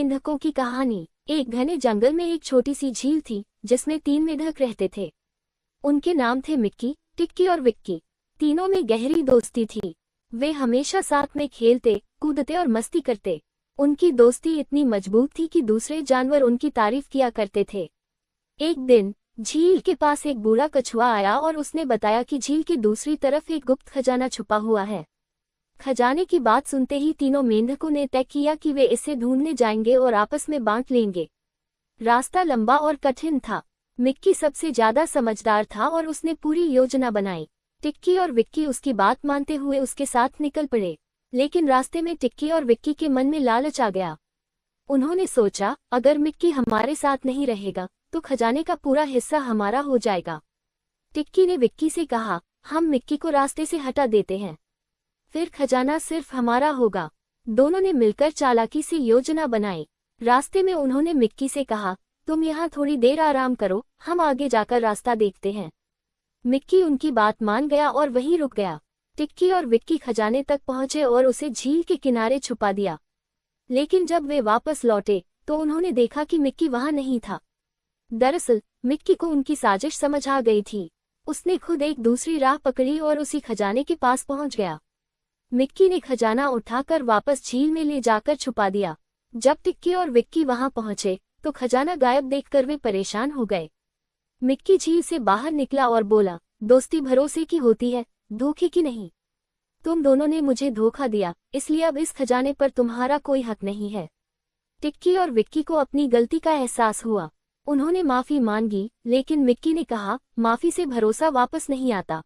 मेंढकों की कहानी। एक घने जंगल में एक छोटी सी झील थी जिसमें 3 मेंढक रहते थे। उनके नाम थे मिक्की, टिक्की और विक्की। तीनों में गहरी दोस्ती थी। वे हमेशा साथ में खेलते, कूदते और मस्ती करते। उनकी दोस्ती इतनी मजबूत थी कि दूसरे जानवर उनकी तारीफ किया करते थे। एक दिन झील के पास एक बूढ़ा कछुआ आया और उसने बताया कि झील की दूसरी तरफ एक गुप्त खजाना छुपा हुआ है। खजाने की बात सुनते ही तीनों मेंढकों ने तय किया कि वे इसे ढूंढने जाएंगे और आपस में बांट लेंगे। रास्ता लंबा और कठिन था। मिक्की सबसे ज्यादा समझदार था और उसने पूरी योजना बनाई। टिक्की और विक्की उसकी बात मानते हुए उसके साथ निकल पड़े। लेकिन रास्ते में टिक्की और विक्की के मन में लालच आ गया। उन्होंने सोचा, अगर मिक्की हमारे साथ नहीं रहेगा तो खजाने का पूरा हिस्सा हमारा हो जाएगा। टिक्की ने विक्की से कहा, हम मिक्की को रास्ते से हटा देते हैं, फिर खजाना सिर्फ हमारा होगा। दोनों ने मिलकर चालाकी से योजना बनाई। रास्ते में उन्होंने मिक्की से कहा, तुम यहाँ थोड़ी देर आराम करो, हम आगे जाकर रास्ता देखते हैं। मिक्की उनकी बात मान गया और वहीं रुक गया। टिक्की और विक्की खजाने तक पहुंचे और उसे झील के किनारे छुपा दिया। लेकिन जब वे वापस लौटे तो उन्होंने देखा कि मिक्की वहां नहीं था। दरअसल मिक्की को उनकी साजिश समझ आ गई थी। उसने खुद एक दूसरी राह पकड़ी और उसी खजाने के पास पहुंच गया। मिक्की ने खजाना उठाकर वापस झील में ले जाकर छुपा दिया। जब टिक्की और विक्की वहां पहुंचे तो खजाना गायब देखकर वे परेशान हो गए। मिक्की झील से बाहर निकला और बोला, दोस्ती भरोसे की होती है, धोखे की नहीं। तुम दोनों ने मुझे धोखा दिया, इसलिए अब इस खजाने पर तुम्हारा कोई हक नहीं है। टिक्की और विक्की को अपनी गलती का एहसास हुआ। उन्होंने माफी मांगी, लेकिन मिक्की ने कहा, माफी से भरोसा वापस नहीं आता।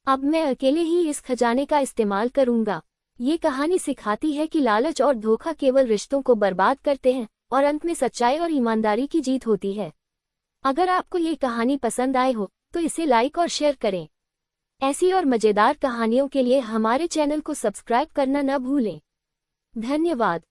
अब मैं अकेले ही इस खजाने का इस्तेमाल करूंगा। ये कहानी सिखाती है कि लालच और धोखा केवल रिश्तों को बर्बाद करते हैं और अंत में सच्चाई और ईमानदारी की जीत होती है। अगर आपको ये कहानी पसंद आए हो तो इसे लाइक और शेयर करें। ऐसी और मजेदार कहानियों के लिए हमारे चैनल को सब्सक्राइब करना न भूलें। धन्यवाद।